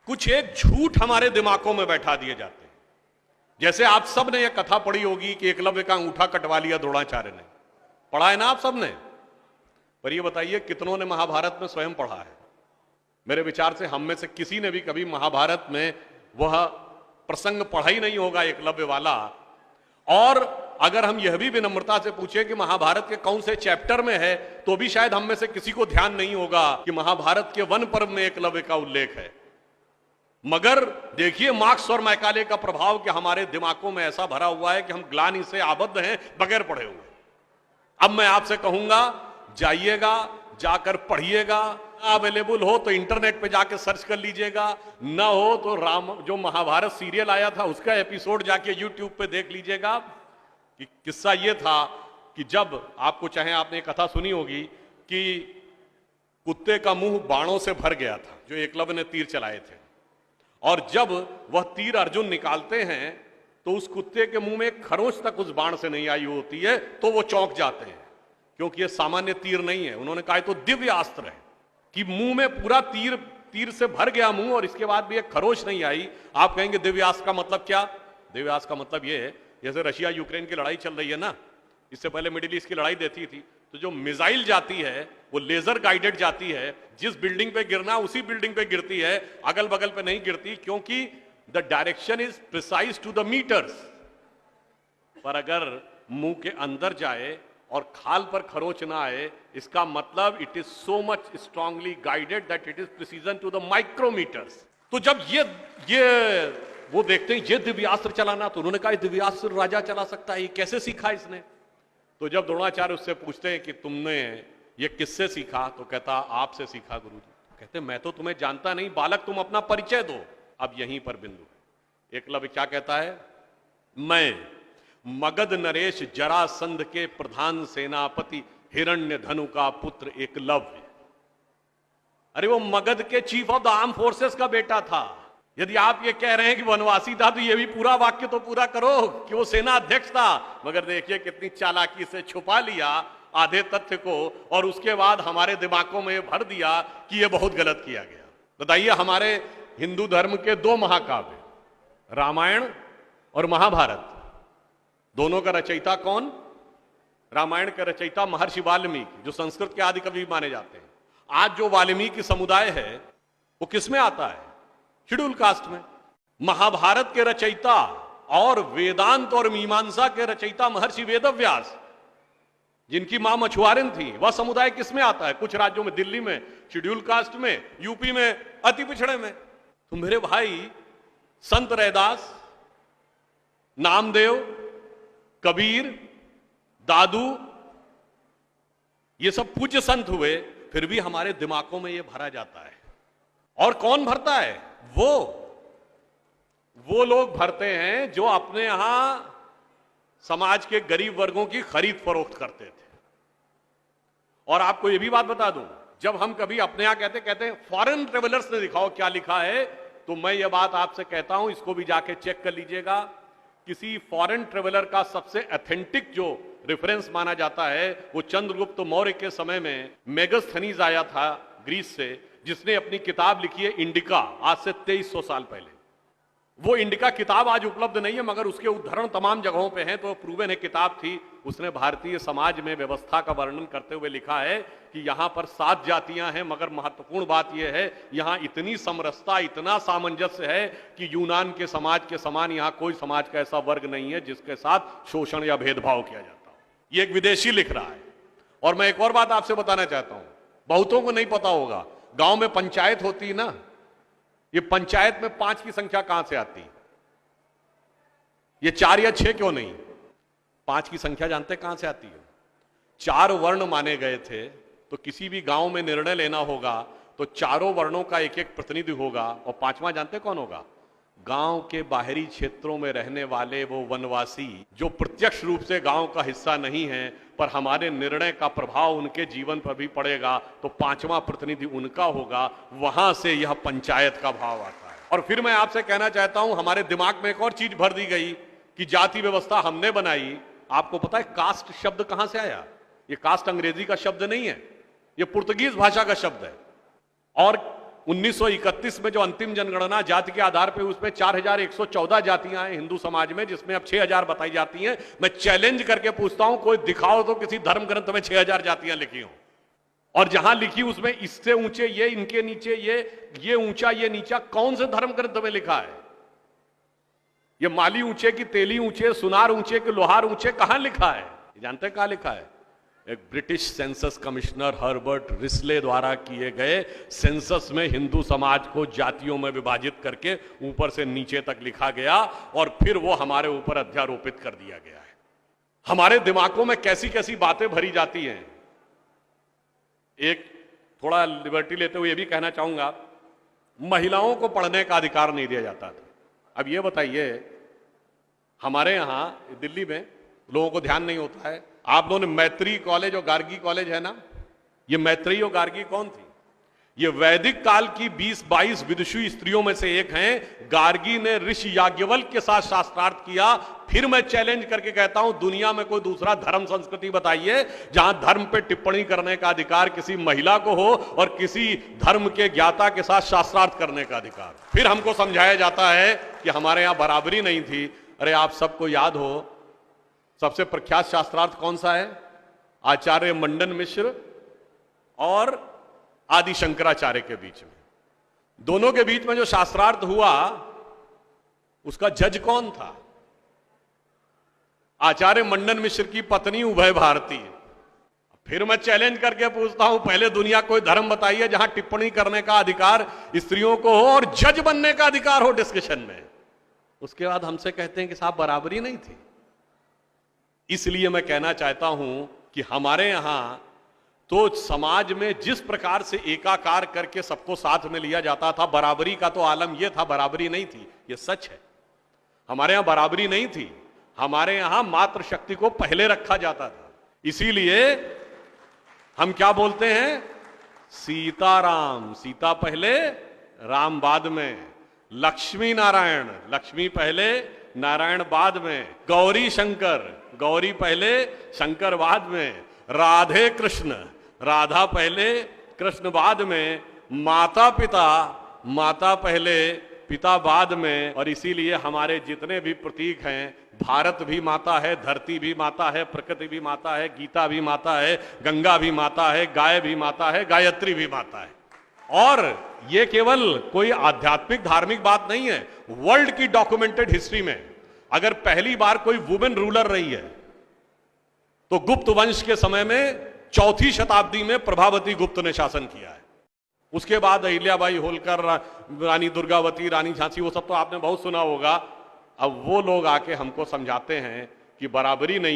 कुछ एक झूठ हमारे दिमागों में बैठा दिए जाते हैं। जैसे आप सब ने यह कथा पढ़ी होगी कि एकलव्य का अंगूठा कटवा लिया द्रोणाचार्य ने, पढ़ा है ना आप सब ने? पर यह बताइए कितनों ने महाभारत में स्वयं पढ़ा है? मेरे विचार से हम में से किसी ने भी कभी महाभारत में वह प्रसंग पढ़ा ही नहीं होगा एकलव्य वाला। और अगर हम यह भी विनम्रता से पूछे कि महाभारत के कौन से चैप्टर में है, तो भी शायद हम में से किसी को ध्यान नहीं होगा कि महाभारत के वन पर्व में एकलव्य का उल्लेख है। मगर देखिए मार्क्स और मैकाले का प्रभाव कि हमारे दिमागों में ऐसा भरा हुआ है कि हम ग्लानि से आबद्ध हैं बगैर पढ़े हुए। अब मैं आपसे कहूंगा, जाइएगा, जाकर पढ़िएगा। अवेलेबल हो तो इंटरनेट पे जाके सर्च कर लीजिएगा, ना हो तो राम जो महाभारत सीरियल आया था उसका एपिसोड जाके यूट्यूब पे देख लीजिएगा। कि किस्सा ये था कि जब आपको चाहे आपने कथा सुनी होगी कि कुत्ते का मुंह बाणों से भर गया था, जो एकलव्य ने तीर चलाए थे, और जब वह तीर अर्जुन निकालते हैं तो उस कुत्ते के मुंह में एक खरोंच तक उस बाण से नहीं आई होती है, तो वो चौंक जाते हैं क्योंकि ये सामान्य तीर नहीं है। उन्होंने कहा तो दिव्य अस्त्र है कि मुंह में पूरा तीर से भर गया मुंह और इसके बाद भी एक खरोंच नहीं आई। आप कहेंगे दिव्यास्त्र का मतलब क्या? दिव्यास्त्र का मतलब ये है, जैसे रशिया यूक्रेन की लड़ाई चल रही है ना, इससे पहले मिडिल ईस्ट की लड़ाई देती थी, तो जो मिसाइल जाती है वो लेजर गाइडेड जाती है, जिस बिल्डिंग पे गिरना उसी बिल्डिंग पे गिरती है, अगल बगल पे नहीं गिरती, क्योंकि the direction is precise to the meters. पर अगर मुंह के अंदर जाए और खाल पर खरोच ना आए, इसका मतलब it is so much strongly guided that it is precision to the micrometers. तो जब ये वो देखते हैं ये दिव्यास्त्र चलाना, तो उन्होंने कहा दिव्यास्त्र राजा चला सकता है, ये कैसे सीखा इसने? तो जब द्रोणाचार्य उससे पूछते हैं कि तुमने ये किससे सीखा, तो कहता आपसे सीखा गुरुजी। कहते मैं तो तुम्हें जानता नहीं बालक, तुम अपना परिचय दो। अब यहीं पर बिंदु है। एकलव्य क्या कहता है? मैं मगध नरेश जरासंध के प्रधान सेनापति हिरण्य धनु का पुत्र एकलव्य। अरे वो मगध के chief of the arm forces का बेटा था। यदि आप ये कह रहे हैं कि वनवासी था, तो ये भी पूरा वाक्य तो पूरा करो कि वो सेना अध्यक्ष था। मगर देखिए कितनी चालाकी से छुपा लिया आधे तथ्य को, और उसके बाद हमारे दिमागों में भर दिया कि ये बहुत गलत किया गया। बताइए, हमारे हिंदू धर्म के दो महाकाव्य, रामायण और महाभारत, दोनों का रचयिता कौन? रामायण का रचयिता महर्षि वाल्मीकि, जो संस्कृत के आदि कवि माने जाते हैं। आज जो वाल्मीकि समुदाय है वो किसमें आता है? शेड्यूल कास्ट में। महाभारत के रचयिता और वेदांत और मीमांसा के रचयिता महर्षि वेदव्यास, जिनकी मां मछुआरिन थी, वह समुदाय किसमें आता है? कुछ राज्यों में, दिल्ली में शेड्यूल कास्ट में, यूपी में अति पिछड़े में। तो मेरे भाई, संत रैदास, नामदेव, कबीर, दादू, ये सब पूज्य संत हुए, फिर भी हमारे दिमागों में ये भरा जाता है। और कौन भरता है? वो लोग भरते हैं जो अपने यहां समाज के गरीब वर्गों की खरीद फरोख्त करते थे। और आपको यह भी बात बता दूं, जब हम कभी अपने यहां कहते हैं फॉरेन ट्रेवलर्स ने दिखाओ क्या लिखा है, तो मैं ये बात आपसे कहता हूं, इसको भी जाके चेक कर लीजिएगा। किसी फॉरेन ट्रेवलर का सबसे ऑथेंटिक जो रेफरेंस माना जाता है, वो चंद्रगुप्त मौर्य के समय में मेगास्थनीज आया था ग्रीस से, जिसने अपनी किताब लिखी है इंडिका, आज से 2300 साल पहले। वो इंडिका किताब आज उपलब्ध नहीं है, मगर उसके उद्धरण तमाम जगहों पे हैं, तो प्रूवन है किताब थी। उसने भारतीय समाज में व्यवस्था का वर्णन करते हुए लिखा है कि यहां पर 7 जातियां हैं, मगर महत्वपूर्ण बात यह है यहां इतनी समरसता, इतना सामंजस्य है कि यूनान के समाज के समान यहां कोई समाज का ऐसा वर्ग नहीं है जिसके साथ शोषण या भेदभाव किया जाता हो। ये एक विदेशी लिख रहा है। और मैं एक और बात आपसे बताना चाहता हूं, बहुतों को नहीं पता होगा, गांव में पंचायत होती है ना, ये पंचायत में 5 की संख्या कहां से आती है? ये 4 या 6 क्यों नहीं? 5 की संख्या जानते कहां से आती है? 4 वर्ण माने गए थे, तो किसी भी गांव में निर्णय लेना होगा तो चारों वर्णों का एक एक प्रतिनिधि होगा, और 5वां जानते कौन होगा? गांव के बाहरी क्षेत्रों में रहने वाले वो वनवासी जो प्रत्यक्ष रूप से गांव का हिस्सा नहीं है, पर हमारे निर्णय का प्रभाव उनके जीवन पर भी पड़ेगा, तो 5वां प्रतिनिधि उनका होगा। वहां से यह पंचायत का भाव आता है। और फिर मैं आपसे कहना चाहता हूं, हमारे दिमाग में एक और चीज भर दी गई कि जाति व्यवस्था हमने बनाई। आपको पता है कास्ट शब्द कहां से आया? ये कास्ट अंग्रेजी का शब्द नहीं है, ये पुर्तगीज भाषा का शब्द है। और 1931 में जो अंतिम जनगणना जाति के आधार पर उसमें 4114 जातियां हैं हिंदू समाज में, जिसमें अब 6000 बताई जाती हैं। मैं चैलेंज करके पूछता हूं, कोई दिखाओ तो किसी धर्म ग्रंथ में 6000 जातियां लिखी हो, और जहां लिखी उसमें इससे ऊंचे ये, इनके नीचे ये ऊंचा ये नीचा, कौन से धर्म ग्रंथ में लिखा है? ये माली ऊंचे की तेली ऊंचे, सुनार ऊंचे कि लोहार ऊंचे, कहां लिखा है? जानते हैं कहां लिखा है? एक British census commissioner Herbert Risley द्वारा किए गए सेंसस में हिंदू समाज को जातियों में विभाजित करके ऊपर से नीचे तक लिखा गया, और फिर वो हमारे ऊपर अध्यारोपित कर दिया गया है। हमारे दिमागों में कैसी कैसी बातें भरी जाती हैं। एक थोड़ा लिबर्टी लेते हुए यह भी कहना चाहूंगा, महिलाओं को पढ़ने का अधिकार नहीं दिया जाता था। अब ये बताइए, हमारे यहां दिल्ली में लोगों को ध्यान नहीं होता है, आप लोगों ने मैत्री कॉलेज और गार्गी कॉलेज है ना, ये मैत्री और गार्गी कौन थी? ये वैदिक काल की 20-22 विदुषी स्त्रियों में से एक हैं। गार्गी ने ऋषि याज्ञवल्क्य के साथ शास्त्रार्थ किया। फिर मैं चैलेंज करके कहता हूं, दुनिया में कोई दूसरा धर्म संस्कृति बताइए जहां धर्म पे टिप्पणी करने का अधिकार किसी महिला को हो और किसी धर्म के ज्ञाता के साथ शास्त्रार्थ करने का अधिकार। फिर हमको समझाया जाता है कि हमारे यहां बराबरी नहीं थी। अरे आप सबको याद हो, सबसे प्रख्यात शास्त्रार्थ कौन सा है? आचार्य मंडन मिश्र और आदि शंकराचार्य के बीच में। दोनों के बीच में जो शास्त्रार्थ हुआ, उसका जज कौन था? आचार्य मंडन मिश्र की पत्नी उभय भारती। फिर मैं चैलेंज करके पूछता हूं, पहले दुनिया कोई धर्म बताइए जहां टिप्पणी करने का अधिकार स्त्रियों को हो और जज बनने का अधिकार हो डिस्कशन में। उसके बाद हमसे कहते हैं कि साहब बराबरी नहीं थी। इसलिए मैं कहना चाहता हूं कि हमारे यहां तो समाज में जिस प्रकार से एकाकार करके सबको साथ में लिया जाता था, बराबरी का तो आलम यह था, बराबरी नहीं थी, यह सच है। हमारे यहां बराबरी नहीं थी। हमारे यहां मातृशक्ति को पहले रखा जाता था। इसीलिए हम क्या बोलते हैं? सीताराम, सीता पहले राम बाद में। लक्ष्मी नारायण, लक्ष्मी पहले नारायण बाद में। गौरी शंकर, गौरी पहले शंकर बाद में। राधे कृष्ण, राधा पहले कृष्ण बाद में। माता पिता, माता पहले पिता बाद में। और इसीलिए हमारे जितने भी प्रतीक हैं, भारत भी माता है, धरती भी माता है, प्रकृति भी माता है, गीता भी माता है, गंगा भी माता है, गाय भी माता है, गायत्री भी माता है। और ये केवल कोई आध्यात्मिक धार्मिक बात नहीं है। वर्ल्ड की डॉक्यूमेंटेड हिस्ट्री में अगर पहली बार कोई वुमेन रूलर रही है तो गुप्त वंश के समय में 4वीं शताब्दी में प्रभावती गुप्त ने शासन किया है। उसके बाद अहिल्याबाई होलकर, रानी दुर्गावती, रानी झांसी, वो सब तो आपने बहुत सुना होगा। अब वो लोग आके हमको समझाते हैं कि बराबरी नहीं